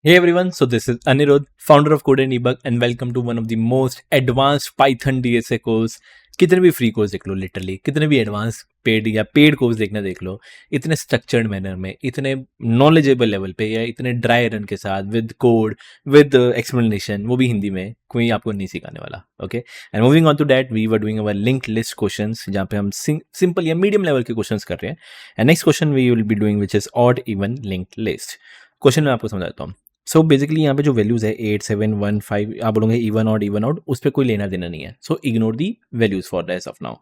Hey everyone, so this is Anirudh, founder of Code and Debug, and welcome to one of the most advanced Python DSA course. कितने भी free course देख लो, literally कितने भी advance paid या paid course देखना देख लो, इतने structured manner में, इतने नॉलेजेबल लेवल पे या इतने ड्राई रन के साथ विद कोड विद एक्सप्लेनेशन, वो भी हिंदी में, कोई आपको नहीं सिखाने वाला. Okay, and moving on to that, we were doing our linked list questions, जहाँ पे हम सिंपल या मीडियम लेवल के क्वेश्चंस कर रहे हैं. And next question we will be doing which is odd even linked list. Question मैं आपको समझाता हूँ. सो बेसिकली यहाँ पे जो वैल्यूज है 8, 7, 1, 5, आप बोलोगे इवन आउट, उस पर कोई लेना देना नहीं है. So ignore the values for the rest of now.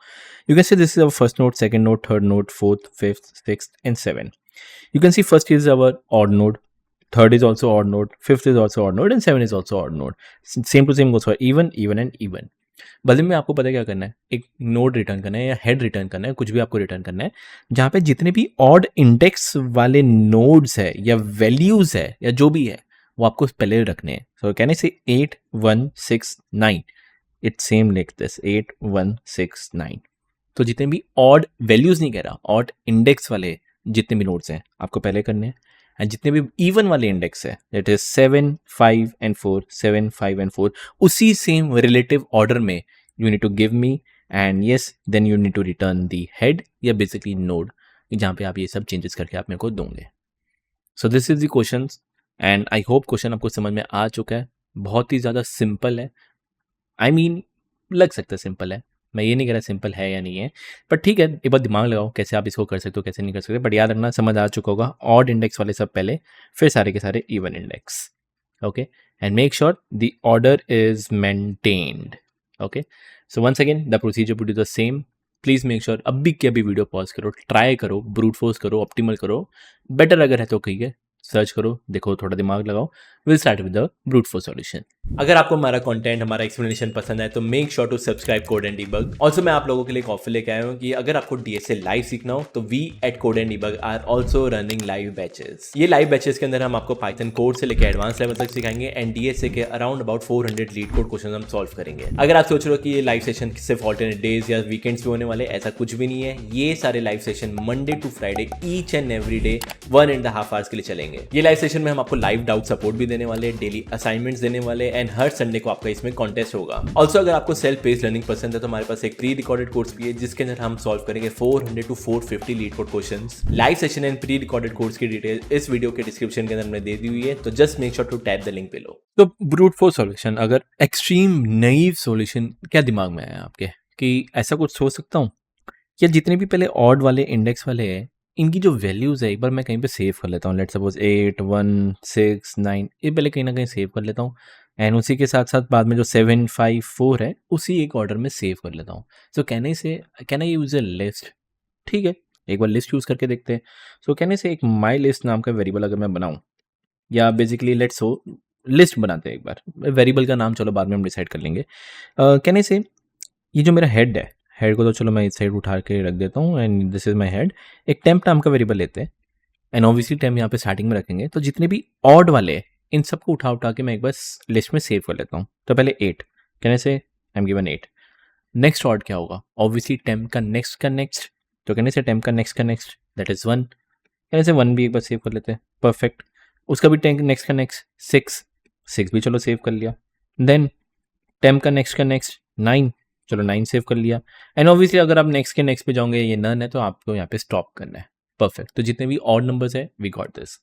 You can see this is our first node, second node, third node, fourth, fifth, sixth and seven. You can see first is our odd node, third is also odd node, fifth is also odd node, and seven is also odd node. Same to same goes for even, and even. बदले में आपको पता है क्या करना है, एक node return करना है या हेड रिटर्न करना है, कुछ भी आपको रिटर्न करना है, जहाँ पे जितने भी ऑड इंडेक्स वाले नोड्स है या वैल्यूज है या जो भी है वो आपको पहले रखने हैं. सो कैन आई से 8, 1, 6, 9. It same like this 8, 1, 6, 9. तो जितने भी ऑड वैल्यूज नहीं कह रहा, ऑड इंडेक्स वाले जितने भी नोड्स हैं आपको पहले करने हैं. एंड जितने भी इवन वाले इंडेक्स है, दैट इज 7, 5 एंड 4, 7, 5 एंड 4, उसी सेम रिलेटिव ऑर्डर में you need to give me. And yes, then you need to return the head या बेसिकली नोड, जहाँ पे आप ये सब चेंजेस करके आप मेरे को दोगे. So this is the question and I hope question आपको समझ में आ चुका है. बहुत ही ज़्यादा सिंपल है. आई मीन लग सकता है सिंपल है, मैं ये नहीं कह रहा सिंपल है या नहीं है, बट ठीक है, एक बार दिमाग लगाओ कैसे आप इसको कर सकते हो, कैसे नहीं कर सकते. बट याद रखना, समझ आ चुका होगा, ऑड इंडेक्स वाले सब पहले, फिर सारे के सारे even index. Okay, and make sure the order is maintained. Okay, so once again the procedure would be the same. Please make sure अभी के अभी वीडियो पॉज करो, ट्राई करो, ब्रूट फोर्स करो, ऑप्टिमल करो. बेटर अगर है तो कहिए, सर्च करो, देखो, थोड़ा दिमाग लगाओ. Will start with the brute force solution. अगर आपको हमारा कंटेंट, हमारा एक्सप्लेनेशन पसंद है तो make sure to subscribe code and debug. Also मैं आप लोगों के लिए एक ऑफर लेके आया हूँ कि अगर आपको डीएसए लाइव सीखना हो तो we at code and debug are also running live batches. ये लाइव बैचेस के अंदर हम आपको पाइथन कोड से लेकर एडवांस लेवल तक सिखाएंगे एंड डीएसए के around about 400 leet code question हम सॉल्व करेंगे. अगर आप सोच रहे हो कि ये लाइव सेशन सिर्फ ऑल्टरनेट डेज या वीकेंड्स पे होने वाले, ऐसा कुछ भी नहीं है. ये सारे live session Monday to Friday each and every day 1.5 hours के लिए चलेंगे. ये लाइव सेशन में हम आपको लाइव डाउट सपोर्ट भी देने वाले, डेली असाइनमेंट्स देने वाले एंड हर संडे को आपका इसमें कॉन्टेस्ट होगा. ऑल्सो अगर आपको सेल्फ बेस्ड लर्निंग पसंद है तो हमारे पास एक प्री रिकॉर्डेड कोर्स भी है जिसके अंदर हम सॉल्व करेंगे 400 to 450 LeetCode questions. Live session and pre recorded course की डिटेल इस वीडियो के डिस्क्रिप्शन के अंदर हमने दे दी हुई है, तो just make sure to tap the link below. तो ब्रूट फोर्स सॉल्यूशन, अगर एक्सट्रीम नैव सॉल्यूशन, क्या दिमाग में आया आपके कि ऐसा कुछ सोच सकता हूँ या जितने भी पहले ऑड वाले इंडेक्स वाले हैं इनकी जो वैल्यूज है एक बार मैं कहीं पे सेव कर लेता हूँ. लेट्स सपोज 8, 1, 6, 9, ये पहले कहीं ना कहीं सेव कर लेता हूँ. एंड उसी के साथ साथ बाद में जो 7, 5, 4 है उसी एक ऑर्डर में सेव कर लेता हूँ. So can I use a list. ठीक है, एक बार लिस्ट यूज करके देखते हैं. सो कैन आई से एक माई लिस्ट नाम का वेरिएबल अगर मैं बनाऊँ, या बेसिकली लेट्स हो लिस्ट बनाते हैं एक बार. वेरिएबल का नाम चलो बाद में हम डिसाइड कर लेंगे. कैन आई से ये जो मेरा हेड है, हेड को तो चलो मैं इस साइड उठा के रख देता हूँ and this is my head. एक टेम्प नाम का वेरिएबल लेते हैं एंड ऑब्वियसली टेम्प यहाँ पे स्टार्टिंग में रखेंगे. तो जितने भी ऑड वाले इन सबको उठा के मैं एक बार लिस्ट में सेव कर लेता हूँ. तो पहले 8, कहने से I am given 8. Next odd क्या होगा, ऑब्वियसली टेम्प का नेक्स्ट. तो कहने से टेम्प का नेक्स्ट दैट इज 1. कहने से 1 भी एक बार सेव कर लेते हैं. परफेक्ट. उसका भी नेक्स्ट 6 भी चलो सेव कर लिया. देन टेम्प का नेक्स्ट 9, चलो 9 सेव कर लिया. एंड ऑब्वियसली अगर आप नेक्स्ट के नेक्स्ट पे जाओगे, ये नन है तो आपको यहाँ पे स्टॉप करना है. परफेक्ट. तो जितने भी ऑड नंबर्स है we got this.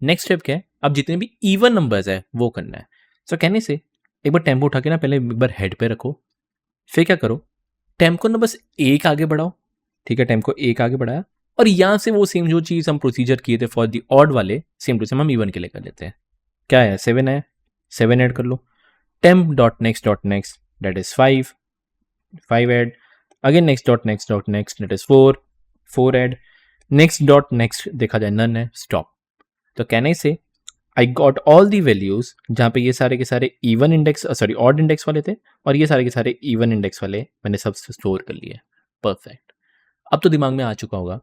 Next step क्या है, अब जितने भी इवन नंबर्स है वो करना है. सो कहने से एक बार टेम्पो उठा के ना पहले एक बार हेड पे रखो, फिर क्या करो, टेम्प को ना बस एक आगे बढ़ाओ. ठीक है, टेम्प को एक आगे बढ़ाया और यहाँ से वो सेम जो चीज़ हम प्रोसीजर किए थे फॉर दी ऑड वाले, सेम टू सेम हम इवन के लिए कर लेते हैं. क्या है, 7 है, 7 ऐड कर लो. Temp dot next that is 5 add. Again next that is 4 add. Next देखा जाए नन है, स्टॉप. तो can I say I got all the values जहाँ पे ये सारे के सारे इवन इंडेक्स ऑड इंडेक्स वाले थे और ये सारे के सारे इवन इंडेक्स वाले मैंने सब स्टोर कर लिए. परफेक्ट. अब तो दिमाग में आ चुका होगा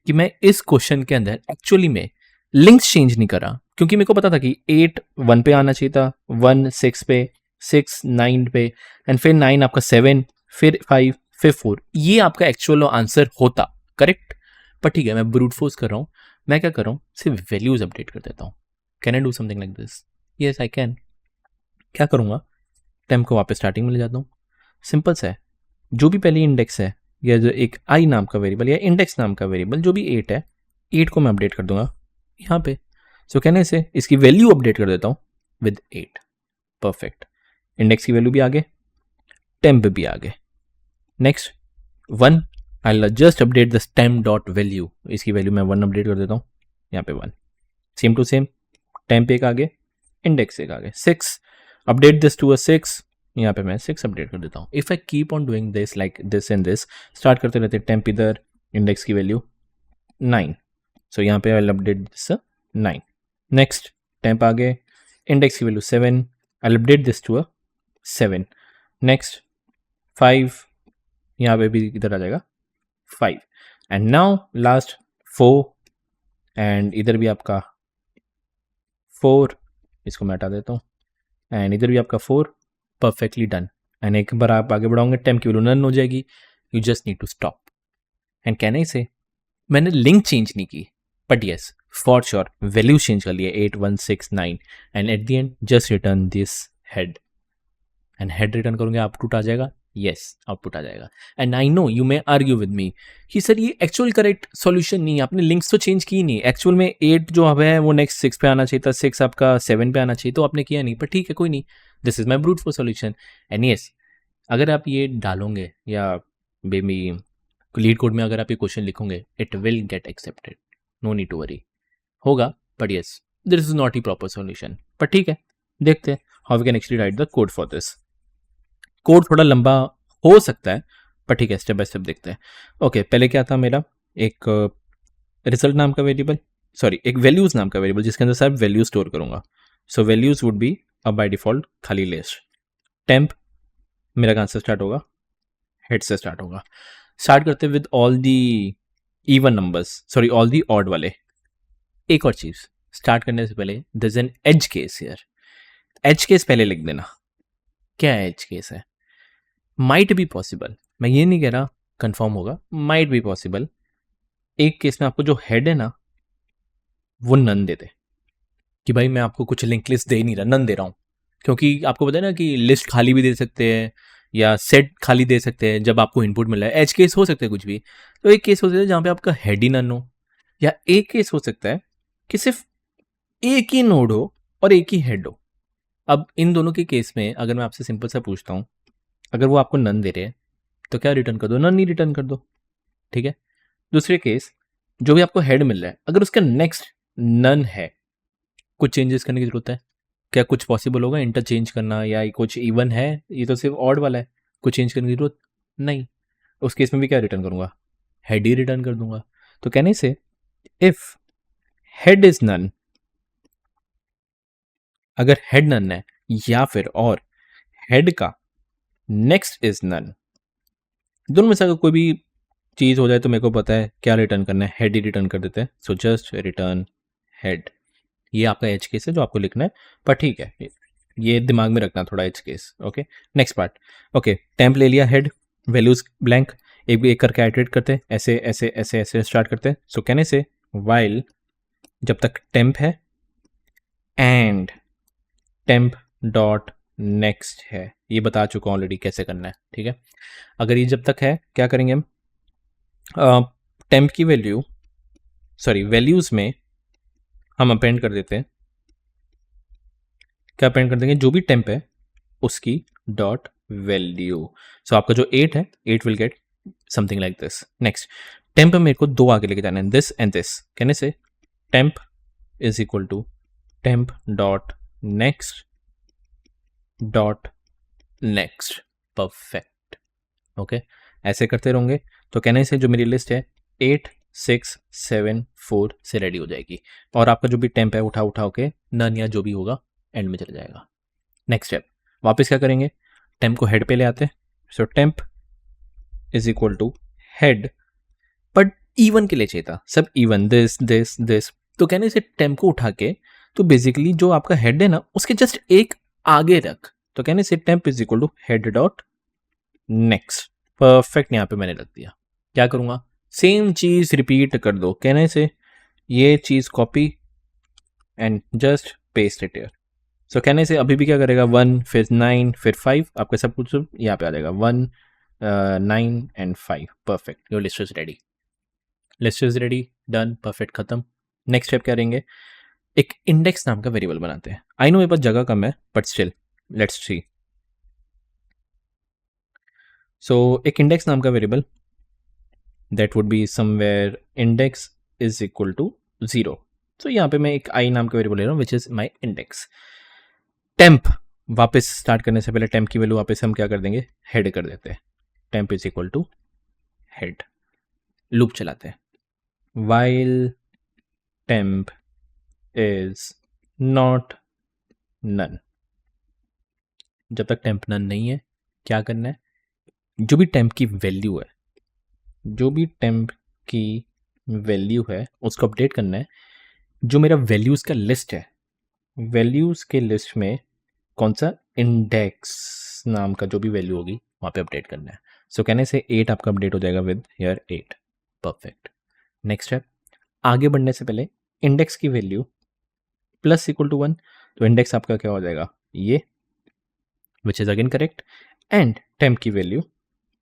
कि मैं इस क्वेश्चन के अंदर एक्चुअली में लिंक्स चेंज नहीं करा, क्योंकि मेरे को पता था कि 8 1 पे आना चाहिए था, 1 6 पे, 6 9 पे एंड फिर 9 आपका 7, फिर 5, फिर 4. ये आपका एक्चुअल आंसर होता, करेक्ट. पर ठीक है, मैं ब्रूट फोर्स कर रहा हूँ. मैं क्या कर रहा हूँ, सिर्फ वैल्यूज अपडेट कर देता हूँ. Can I do something like this? Yes I can. क्या करूँगा, टेम्प को वापस स्टार्टिंग में ले जाता हूँ. सिंपल सा है, जो भी पहली इंडेक्स है या जो एक आई नाम का वेरिएबल या इंडेक्स नाम का वेरिएबल जो भी 8 है, 8 को मैं अपडेट कर दूंगा यहाँ पे. सो कहने से इसकी वैल्यू अपडेट कर देता हूँ विद 8. परफेक्ट. इंडेक्स की वैल्यू भी आगे, टेम्प भी आगे. Next 1, I just update the temp dot value. इसकी वैल्यू मैं 1 अपडेट कर देता हूँ यहाँ पे 1. सेम टू सेम, टेम्प एक आगे, इंडेक्स एक आगे. 6, अपडेट दिस टू अ 6. यहाँ पे मैं 6 अपडेट कर देता हूँ. If I keep on doing this like this and this, start करते रहते, टेम्प इधर, इंडेक्स की वैल्यू 9. सो यहाँ पे I will update this 9. Next temp आगे, इंडेक्स की value 7, I will update this to a 7. Next 5, यहाँ पे भी इधर आ जाएगा 5. एंड नाउ लास्ट 4, एंड इधर भी आपका 4, इसको मैं हटा देता हूँ, एंड इधर भी आपका 4. Perfectly done. एंड एक बार आप आगे बढ़ाओगे, टेम्प की वैल्यू नन हो जाएगी. You just need to stop. And can I say मैंने लिंक चेंज नहीं की, but yes for sure value change कर लिया 8, 1, 6, 9. And at the end just return this head. And head return करूंगे, output आ जाएगा. यस, आउटपुट आ जाएगा. And I know you may argue with me कि सर ये एक्चुअल करेक्ट सॉल्यूशन नहीं है, आपने लिंक्स तो चेंज की नहीं. एक्चुअल में 8 जो अब है वो नेक्स्ट 6 पे आना चाहिए था, 6 आपका 7 पे आना चाहिए, तो आपने किया नहीं. पर ठीक है, कोई नहीं, this is my brute for solution. And yes, अगर आप ये डालोगे या बेबी लीड कोड में अगर आप ये क्वेश्चन लिखोगे, it will get accepted. No need to worry. होगा, but yes this is not ही प्रॉपर सॉल्यूशन. पर ठीक है, देखते हैं how we can actually write the code for this. Code थोड़ा लंबा हो सकता है, पर ठीक है, स्टेप बाय स्टेप देखते हैं. ओके, पहले क्या था मेरा, एक रिजल्ट नाम का वेरिएबल, सॉरी एक वैल्यूज नाम का वेरिएबल जिसके अंदर सब वैल्यू स्टोर करूंगा. सो वैल्यूज वुड बी अब बाय डिफॉल्ट खाली लिस्ट. टेम्प मेरा कहाँ से स्टार्ट होगा, हेड से स्टार्ट होगा. स्टार्ट करते with all the even numbers, sorry all the odd वाले. एक और चीज, स्टार्ट करने से पहले there is an edge case here. Edge case पहले लिख देना. क्या एज केस है? माइट बी पॉसिबल, मैं ये नहीं कह रहा कंफर्म होगा, माइट बी पॉसिबल. एक केस में आपको जो हेड है ना वो नन दे दे, कि भाई मैं आपको कुछ लिंक लिस्ट दे नहीं रहा, नन दे रहा हूं. क्योंकि आपको पता है ना कि लिस्ट खाली भी दे सकते हैं या सेट खाली दे सकते हैं जब आपको इनपुट मिला है. एज केस हो सकता है कुछ भी. तो एक केस हो सकता है जहां पे आपका हेड ही नन हो, या एक केस हो सकता है कि सिर्फ एक ही नोड हो और एक ही हेड हो. अब इन दोनों के केस में अगर मैं आपसे सिंपल सा पूछता हूं, अगर वो आपको नन दे रहे हैं तो क्या रिटर्न कर दो, नन ही रिटर्न कर दो. ठीक है. दूसरे केस, जो भी आपको हेड मिल रहा है अगर उसका नेक्स्ट नन है, कुछ चेंजेस करने की जरूरत है क्या? कुछ पॉसिबल होगा इंटरचेंज करना, या कुछ इवन है, ये तो सिर्फ ऑड वाला है, कुछ चेंज करने की जरूरत नहीं. उस केस में भी क्या रिटर्न करूंगा, हेड ही रिटर्न कर दूंगा. तो कहने से इफ हेड इज नन, अगर हेड नन है या फिर और हेड का नेक्स्ट इज नन, दोनों में से अगर कोई भी चीज हो जाए तो मेरे को पता है क्या रिटर्न करना है, हेड ही रिटर्न कर देते हैं. So just return head. ये आपका एज केस है जो आपको लिखना है, पर ठीक है, ये दिमाग में रखना थोड़ा edge case. Okay, next part. Okay, temp ले लिया, हेड, वैल्यूज ब्लैंक, एक एक करके आइटरेट करते हैं, ऐसे ऐसे ऐसे ऐसे स्टार्ट करते हैं. सो कहने से वाइल जब तक टेम्प है एंड टेम्प डॉट नेक्स्ट है, ये बता चुका हूँ ऑलरेडी कैसे करना है. ठीक है, अगर ये जब तक है क्या करेंगे हम, टेम्प की वैल्यू, सॉरी वैल्यूज में हम अपेंड कर देते हैं, क्या अपेंड कर देंगे, जो भी टेम्प है उसकी डॉट वैल्यू. सो आपका जो 8 है, 8 will get something like this. Next, temp मेरे को 2 आगे लेके जाना है, दिस एंड दिस. कहने से temp is equal to temp dot next dot next. Perfect. Okay, ऐसे करते रहोगे तो कहने से जो मेरी लिस्ट है 8, 6, 7, 4 से रेडी हो जाएगी, और आपका जो भी टेम्प है उठा उठा के नन या जो भी होगा एंड में चला जाएगा. नेक्स्ट स्टेप, वापस क्या करेंगे, टेम्प को हेड पे ले आते हैं. So temp is equal to head, but even के लिए चाहिए था, सब इवन, दिस दिस दिस. तो कहने से टेम्प को उठा के, तो बेसिकली जो आपका हेड है ना उसके जस्ट एक आगे रख. तो कहने से temp is equal to head dot next. Perfect, यहां पे मैंने रख दिया. क्या करूंगा, सेम चीज रिपीट कर दो. कहने से ये चीज copy and just paste it here. So कहने से अभी भी क्या करेगा 1 फिर 9 फिर 5, आपका सब कुछ यहाँ पे आ जाएगा 1 9 and 5। Perfect, your list is ready. List is ready, done, perfect, खत्म। नेक्स्ट स्टेप क्या रहेंगे, एक इंडेक्स नाम का वेरिएबल बनाते हैं। आई नो मेरे पास जगह कम है but still let's see. So एक इंडेक्स नाम का variable that would be somewhere index is equal to 0। So यहाँ पे मैं एक आई नाम का वेरिएबल ले रहा हूँ which is my index. Temp, वापस स्टार्ट करने से पहले टेम्प की वैल्यू वापस हम क्या कर देंगे, हेड कर देते हैं। Temp is equal to head. Loop चलाते हैं, while temp is not none. जब तक टेम्प नन नहीं है क्या करना है, जो भी टेम्प की वैल्यू है, जो भी टेम्प की वैल्यू है उसको अपडेट करना है। जो मेरा वैल्यूज़ का लिस्ट है, वैल्यूज़ के लिस्ट में कौन सा इंडेक्स नाम का जो भी वैल्यू होगी वहाँ पे अपडेट करना है। सो कहने से 8 आपका अपडेट हो जाएगा with here 8। Perfect. Next step, आगे बढ़ने से पहले इंडेक्स की वैल्यू प्लस इक्वल टू 1, तो इंडेक्स आपका क्या हो जाएगा ये, which is again correct. And temp की value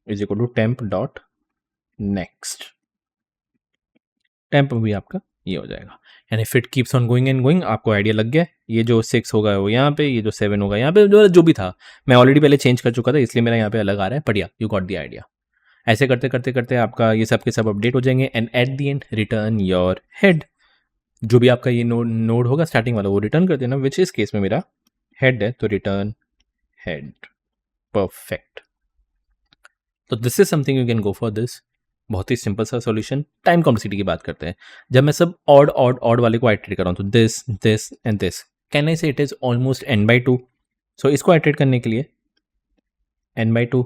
is equal to temp dot next. Temp भी आपका ये हो जाएगा। यानी फिट keeps on going and going. आपको आइडिया लग गया, ये जो 6 होगा वो यहाँ पे, ये जो 7 होगा यहाँ पे, जो भी था मैं ऑलरेडी पहले चेंज कर चुका था इसलिए मेरा यहाँ पे अलग आ रहा है। बढ़िया, यू गॉट द आइडिया। ऐसे करते करते करते आपका ये सब के सब अपडेट हो जाएंगे and at the and return your head. जो भी आपका ये नोड होगा स्टार्टिंग वाला वो रिटर्न कर देना, विच इस केस में मेरा हेड है तो रिटर्न हेड। परफेक्ट। तो this is something you can go for this. बहुत ही सिंपल सा सॉल्यूशन। टाइम कॉम्प्लेक्सिटी की बात करते हैं। जब मैं सब ऑड वाले को आइटरेट कर रहा हूँ तो this this and this, can I से इट इज ऑलमोस्ट n/2। सो इसको आइटरेट करने के लिए n/2।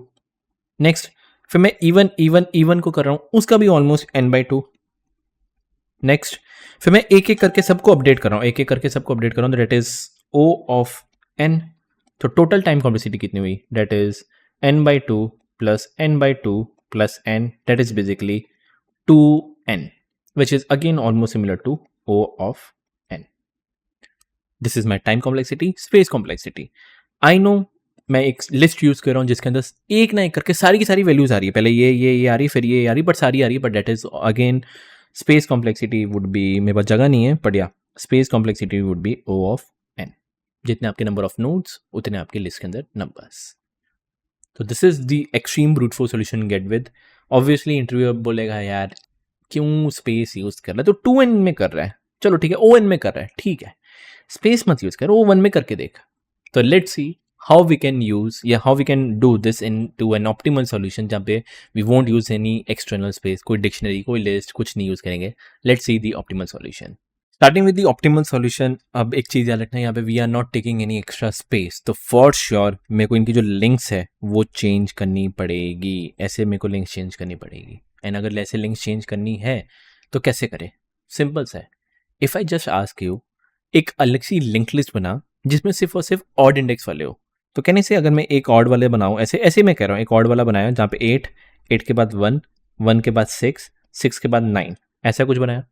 नेक्स्ट फिर मैं इवन को कर रहा हूँ, उसका भी ऑलमोस्ट n/2। नेक्स्ट फिर मैं एक एक करके सबको अपडेट कर रहा हूँ, एक एक करके सबको अपडेट कर रहा हूँ, that is O of n। तो टोटल टाइम कॉम्प्लेक्सिटी कितनी हुई, that is n/2 plus n/2 plus n, that is basically 2n, which is again almost similar to O of n. This is my time complexity, space complexity. I know मैं एक list use कर रहा हूँ जिसके अंदर एक ना एक करके सारी की सारी वैल्यूज आ रही है। पहले ये आ रही है, फिर ये आ रही है, बट सारी आ रही है, but that is again space complexity would be, मेरे पास जगह नहीं है बट या space complexity would be O of n। जितने आपके नंबर ऑफ नोड्स उतने आपके लिस्ट के अंदर नंबर्स। तो this is the extreme brute force solution get with. Obviously interview बोलेगा यार क्यों स्पेस यूज कर रहा है, तो 2n में कर रहा है, चलो ठीक है ON में कर रहा है, ठीक है स्पेस मत यूज कर, O1 में करके देख। तो let's see how we can use या how we can do this into an optimal solution जहाँ पे we won't use any external space, कोई डिक्शनरी कोई लिस्ट कुछ नहीं यूज करेंगे। Let's see the optimal solution. Starting with the optimal solution. अब एक चीज़ याद रखना है, यहाँ पे we are not taking any extra space, तो फॉर श्योर मेरे को इनकी जो लिंक्स है वो चेंज करनी पड़ेगी। ऐसे मेरे को लिंक्स चेंज करनी पड़ेगी। एंड अगर ऐसे लिंक्स चेंज करनी है तो कैसे करें, सिंपल सा है। If I just ask you एक अलग सी लिंक लिस्ट बना जिसमें सिर्फ और सिर्फ ऑड इंडेक्स वाले हो, तो कहने से अगर मैं एक ऑड वाले बनाऊँ, ऐसे मैं कह रहा हूँ एक ऑड वाला बनाया जहाँ पे 8 के बाद 1, 1 के बाद 6 के बाद 9, ऐसा कुछ बनाया।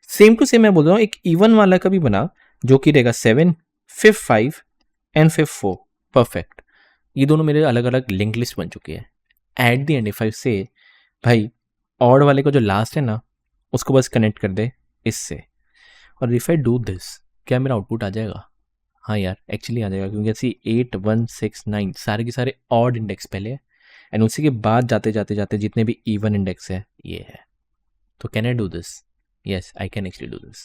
सेम टू सेम मैं बोल रहा हूँ एक इवन वाला का भी बना जो कि रहेगा 7 फिर 5 एंड फिर 4। परफेक्ट। ये दोनों मेरे अलग अलग लिंक लिस्ट बन चुकी है। Eight the and if I से भाई ऑड वाले को जो लास्ट है ना उसको बस कनेक्ट कर दे इससे, और इफ आई डू दिस क्या मेरा आउटपुट आ जाएगा? हाँ यार एक्चुअली आ जाएगा, क्योंकि ऐसी 8 1 6 9 सारे के सारे ऑड इंडेक्स पहले है एंड उसी के बाद जाते जाते जाते जितने भी इवन इंडेक्स है ये है। तो can I do this? Yes I can actually do this.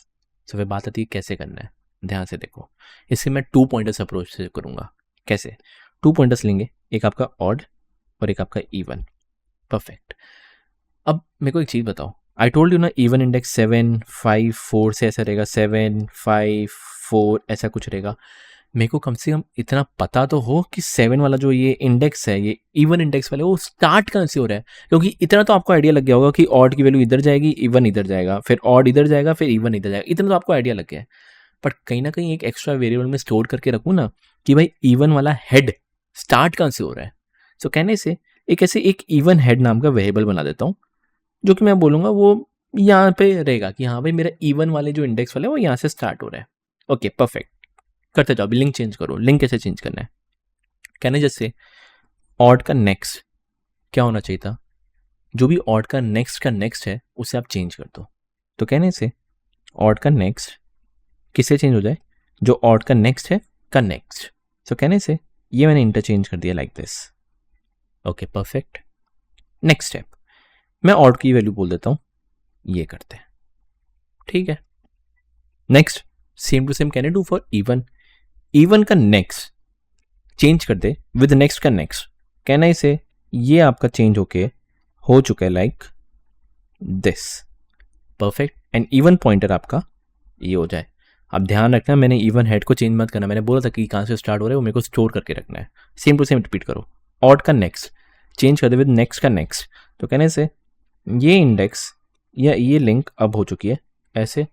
So फिर बात आती है कैसे करना है। ध्यान से देखो, इससे मैं 2 पॉइंटर्स अप्रोच से करूँगा। कैसे? 2 पॉइंटर्स लेंगे, एक आपका ऑड और एक आपका इवन। परफेक्ट। अब मेरे को एक चीज़ बताओ, आई टोल्ड यू ना इवन इंडेक्स 7 5 4 से ऐसा रहेगा, 7 5 4 ऐसा कुछ रहेगा। मेरे को कम से कम इतना पता तो हो कि 7 वाला जो ये इंडेक्स है, ये इवन इंडेक्स वाले, वो स्टार्ट कहाँ से हो रहा है। क्योंकि इतना तो आपको आइडिया लग गया होगा कि ऑड की वैल्यू इधर जाएगी, इवन इधर जाएगा, फिर ऑड इधर जाएगा, फिर इवन इधर जाएगा, इतना तो आपको आइडिया लग गया है। बट कहीं ना कहीं एक एक्स्ट्रा वेरिएबल में स्टोर करके रखूँ ना कि भाई इवन वाला हेड स्टार्ट कहाँ से हो रहा है। सो कहने से एक ऐसे एक इवन हेड नाम का वेरिएबल बना देता हूँ जो कि मैं बोलूँगा वो यहाँ पे रहेगा कि हाँ भाई मेरा इवन वाले जो इंडेक्स वाले वो यहाँ से स्टार्ट हो रहा है। ओके परफेक्ट, करते जाओ, अभी लिंक चेंज करो। लिंक कैसे चेंज करना है? कहने जैसे ऑड का नेक्स्ट क्या होना चाहिए था, जो भी ऑड का नेक्स्ट है उसे आप चेंज कर दो। तो कहने से ऑड का नेक्स्ट किससे चेंज हो जाए, जो ऑड का नेक्स्ट है का नेक्स्ट। तो कहने से ये मैंने इंटरचेंज कर दिया like this. Okay perfect. Next step, मैं ऑड की वैल्यू बोल देता हूं, ये करते हैं, ठीक है। Next same to same can do for even. Even का नेक्स्ट चेंज कर दे विद नेक्स्ट का नेक्स्ट। कहना इसे ये आपका चेंज हो चुका है like this, perfect. And even pointer आपका ये हो जाए। अब ध्यान रखना, मैंने इवन हेड को चेंज मत करना, मैंने बोला था कि कहाँ से स्टार्ट हो रहा है वो मेरे को स्टोर करके रखना है। सेम टू सेम रिपीट करो। ऑड का नेक्स्ट चेंज कर दे विद नेक्स्ट का नेक्स्ट। तो कहने से ये इंडेक्स या ये लिंक अब हो चुकी है ऐसे,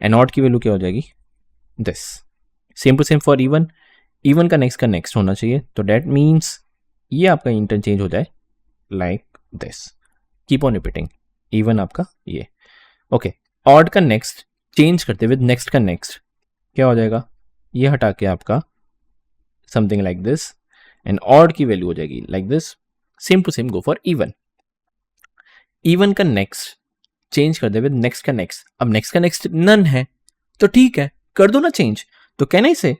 एंड ऑड की वैल्यू क्या हो जाएगी this. Same to same for even, even का नेक्स्ट होना चाहिए। तो डेट मीन्स ये आपका इंटरचेंज हो जाए like this. Keep on repeating, even आपका ये। ओके, ऑड का नेक्स्ट चेंज करते विद नेक्स्ट का नेक्स्ट क्या हो जाएगा, ये हटा के आपका something like this, and odd की वैल्यू हो जाएगी like this. Same to same go for even. Even का नेक्स्ट चेंज कर दे विद नेक्स्ट का नेक्स्ट। अब नेक्स्ट का नेक्स्ट नन है तो ठीक है, कर दो ना चेंज। तो कहना इसे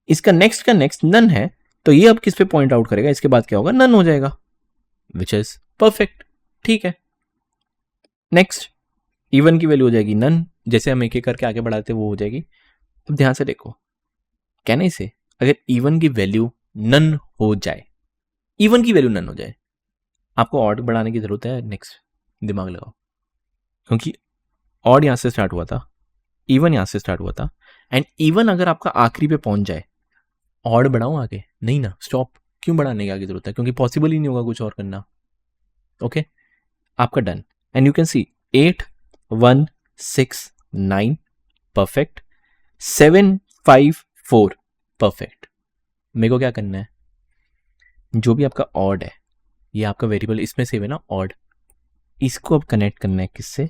इसका नेक्स्ट का नेक्स्ट नन है, तो ये अब किस पे पॉइंट आउट करेगा, इसके बाद क्या होगा, नन हो जाएगा, विच इज परफेक्ट, ठीक है। नेक्स्ट इवन की वैल्यू हो जाएगी नन, जैसे हम एक एक करके आगे बढ़ाते वो हो जाएगी। अब ध्यान से देखो, कहने से अगर इवन की वैल्यू नन हो जाए, इवन की वैल्यू नन हो जाए, आपको ऑड बढ़ाने की जरूरत है, नेक्स्ट दिमाग लगाओ, क्योंकि ऑड यहां से स्टार्ट हुआ था, इवन यहां से स्टार्ट हुआ था, एंड इवन अगर आपका आखिरी पे पहुंच जाए, ऑड बढ़ाओ आगे, नहीं ना, स्टॉप। क्यों बढ़ाने की आगे जरूरत है, क्योंकि पॉसिबल ही नहीं होगा कुछ और करना। ओके, आपका done. And you can see 8 1 6 9 perfect, 7 5 4 perfect. मेरे को क्या करना है, जो भी आपका ऑड है, ये आपका वेरिएबल इसमें सेव है ना ऑड, इसको अब कनेक्ट करना है किससे,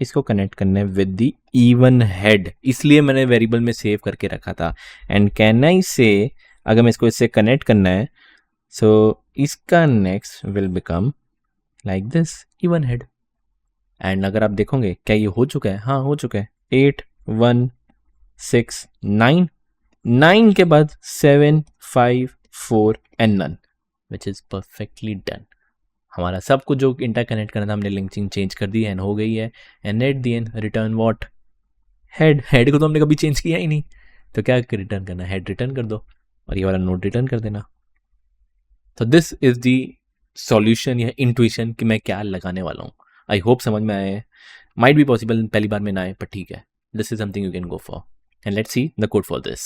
इसको कनेक्ट करना है विद द इवन हेड, इसलिए मैंने वेरिएबल में सेव करके रखा था। एंड कैन आई से अगर मैं इसको इससे कनेक्ट करना है, सो इसका next will become like this even head. And अगर आप देखोगे क्या ये हो चुका है, हाँ हो चुका है। 8 1 6 9, 9 के बाद 7 5 4 and none, which is perfectly done. हमारा सब कुछ जो इंटरकनेक्ट करना था हमने लिंकिंग चेंज कर दी एंड हो गई है। And at the and return what, head. Head को तो हमने कभी चेंज किया ही नहीं, तो क्या रिटर्न करना, हेड रिटर्न कर दो और ये वाला नोट रिटर्न कर देना। तो दिस इज द सॉल्यूशन या इंट्यूशन कि मैं क्या लगाने वाला हूँ। आई होप समझ में आए। माइट बी पॉसिबल पहली बार में ना आए, पर ठीक है, this is something you can go for. And let's see the code for this.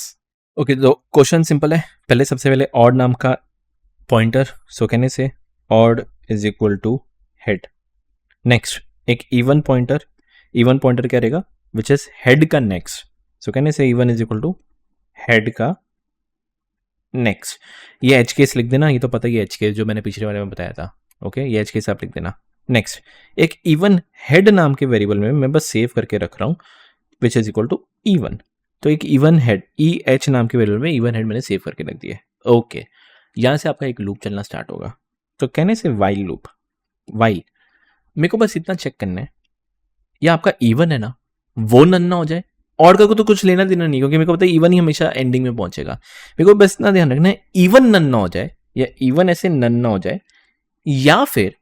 Okay, तो क्वेश्चन सिंपल है। पहले सबसे पहले ऑड नाम का पॉइंटर, सो कहने से odd is equal to head. Next एक इवन पॉइंटर, इवन पॉइंटर क्या रहेगा, विच इज हेड का नेक्स्ट। सो कहने से even is equal to head का नेक्स्ट। ये एच केस लिख देना, ये तो पता ही है एच केस, जो मैंने पिछले वाले में बताया था। ओके, ये एच केस आप लिख देना। नेक्स्ट एक इवन हेड नाम के वेरिएबल में मैं बस सेव करके रख रहा हूं, which is equal to even. तो एक इवन हेड ई एच नाम के वेरिएबल में इवन हेड मैंने सेव करके रख दिया है। ओके, यहां से आपका एक लूप चलना स्टार्ट होगा। तो कहने से वाइल लूप, वाइल मेरे को बस इतना चेक करना है, ये आपका इवन है ना, वो नन ना हो जाए। और का को तो कुछ लेना देना नहीं, क्योंकि मेरे को पता है इवन ही हमेशा एंडिंग में पहुंचेगा। मेरे को बस इतना ध्यान रखना है इवन नन ना हो जाए, या इवन ऐसे नन ना हो जाए, या फिर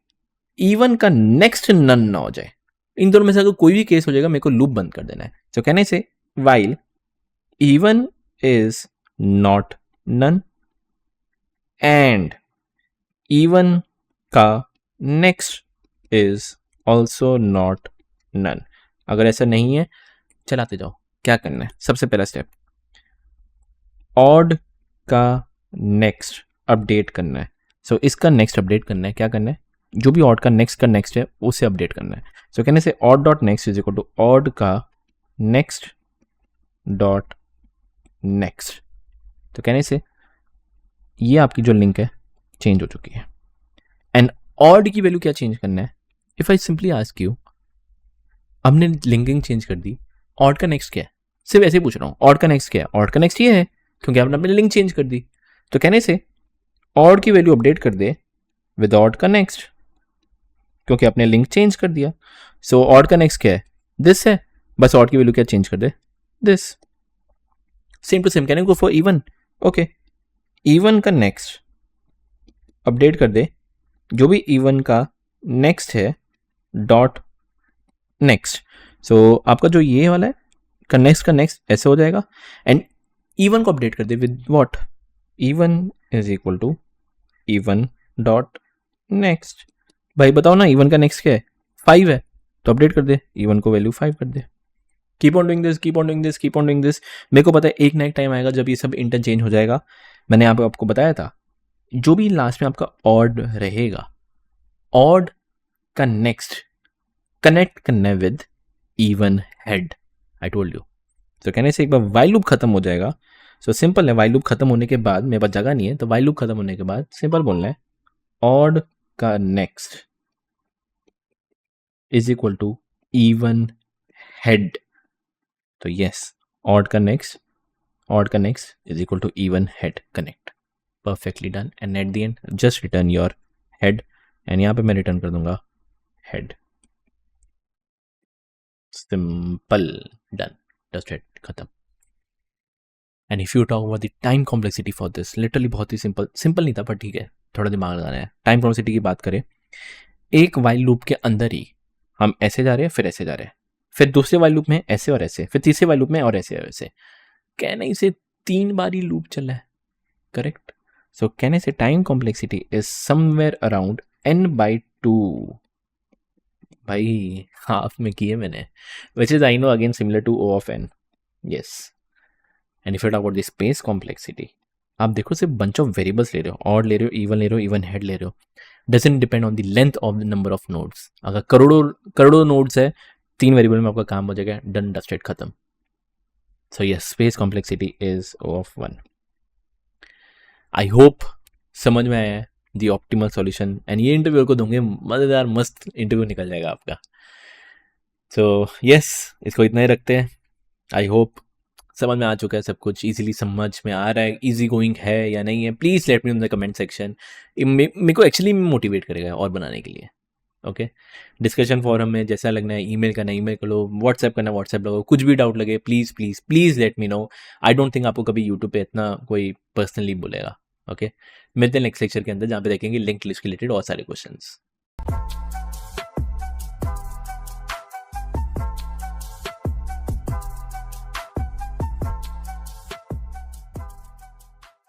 इवन का नेक्स्ट नन ना हो जाए। इन दोनों में से अगर कोई भी केस हो जाएगा, मेरे को लूप बंद कर देना है। तो कहने से while even is not none and even का next is also not none. अगर ऐसा नहीं है, चलाते जाओ। क्या करना है, सबसे पहला स्टेप ऑड का नेक्स्ट अपडेट करना है। सो इसका नेक्स्ट अपडेट करना है। क्या करना है, जो भी ऑड का नेक्स्ट है उसे अपडेट करना है। सो कहने से odd dot next is equal to odd का नेक्स्ट डॉट नेक्स्ट। तो कहने से ये आपकी जो लिंक है चेंज हो चुकी है। एंड ऑड की वैल्यू क्या चेंज करना है, if I simply ask you, हमने लिंकिंग चेंज कर दी, ऑड का नेक्स्ट क्या है, सिर्फ ऐसे ही पूछ रहा हूँ, ऑड का नेक्स्ट क्या है? ऑड का नेक्स्ट ये है क्योंकि आपने अपनी लिंक चेंज कर दी, तो कहने से ऑड की वैल्यू अपडेट कर दे विद ऑड का नेक्स्ट, क्योंकि आपने लिंक चेंज कर दिया। सो ऑड का नेक्स्ट क्या है? दिस है, बस ऑड की वैल्यू क्या चेंज कर दे? दिस। सेम टू सेम कहने को फॉर इवन, ओके, इवन का नेक्स्ट अपडेट कर दे, जो भी इवन का नेक्स्ट है डॉट नेक्स्ट। सो आपका जो ये वाला है का नेक्स्ट ऐसे हो जाएगा, एंड इवन को अपडेट कर दे with what? Even is equal to even dot next. भाई बताओ ना, इवन का नेक्स्ट क्या है? 5 है, तो अपडेट कर दे, इवन को वैल्यू 5 कर दे। Keep on doing this, keep on doing this, keep on doing this. मेरे को पता है एक ना एक टाइम आएगा जब ये सब इंटरचेंज हो जाएगा। मैंने आपको बताया था, जो भी लास्ट में आपका ऑड रहेगा, ऑड का नेक्स्ट कनेक्ट करना है with even head. I told you. तो कहने से एक बार वाइल लूप खत्म हो जाएगा। सो सिंपल है, वाइल लूप खत्म होने के बाद, मेरे पास जगह नहीं है, तो वाइल लूप खत्म होने के बाद सिंपल बोलना है ऑड का next is equal to even head. तो यस, ऑड का next is equal to even head connect. Perfectly done, and at the end just return your head, and यहाँ पे मैं रिटर्न कर दूंगा head. Simple, done, just head, खत्म। And if you talk about the time complexity for this, literally बहुत ही simple नहीं था, पर ठीक है, थोड़ा दिमाग लगाना है। टाइम कॉम्प्लेक्सिटी की बात करें, एक वाइल लूप के अंदर ही हम ऐसे जा रहे हैं, फिर ऐसे जा रहे हैं, फिर दूसरे वाइल लूप में ऐसे और ऐसे, फिर तीसरे वाइल लूप में और ऐसे और ऐसे, कहने से 3 बार ही लूप चला है, करेक्ट? सो कहने से time complexity is somewhere around n/2। भाई हाफ में किए मैंने, which is I know again similar to O of n, yes. And if you talk about the space complexity, आप देखो सिर्फ बंच ऑफ वेरिएबल्स ले रहे हो, ऑड ले रहे हो, इवन हेड ले रहे हो, doesn't depend on the length of the number of nodes. अगर करोड़ों नोड्स है, 3 वेरिएबल में आपका काम हो जाएगा, डन, डस्टेड, खत्म। So yes, space complexity is O of 1। I hope समझ में आया है दी ऑप्टिमल सॉल्यूशन, एंड ये इंटरव्यू को दूंगे, मज़ेदार मस्त इंटरव्यू निकल जाएगा आपका। सो यस, इसको इतना ही रखते हैं। आई होप समझ में आ चुका है सब कुछ, इजीली समझ में आ रहा है, इजी गोइंग है या नहीं है, please let me in the comment section. मेरे को एक्चुअली मोटिवेट करेगा और बनाने के लिए। ओके, डिस्कशन फोरम में जैसा लगना है, ईमेल करना है ईमेल करो, व्हाट्सएप करना है व्हाट्सएप करो, कुछ भी डाउट लगे please please please let me know. I don't think आपको कभी यूट्यूब पे इतना कोई पर्सनली बोलेगा। ओके, मिलते हैं नेक्स्ट लेक्चर के अंदर, जहाँ पे देखेंगे लिंक लिस्ट रिलेटेड और सारे क्वेश्चंस।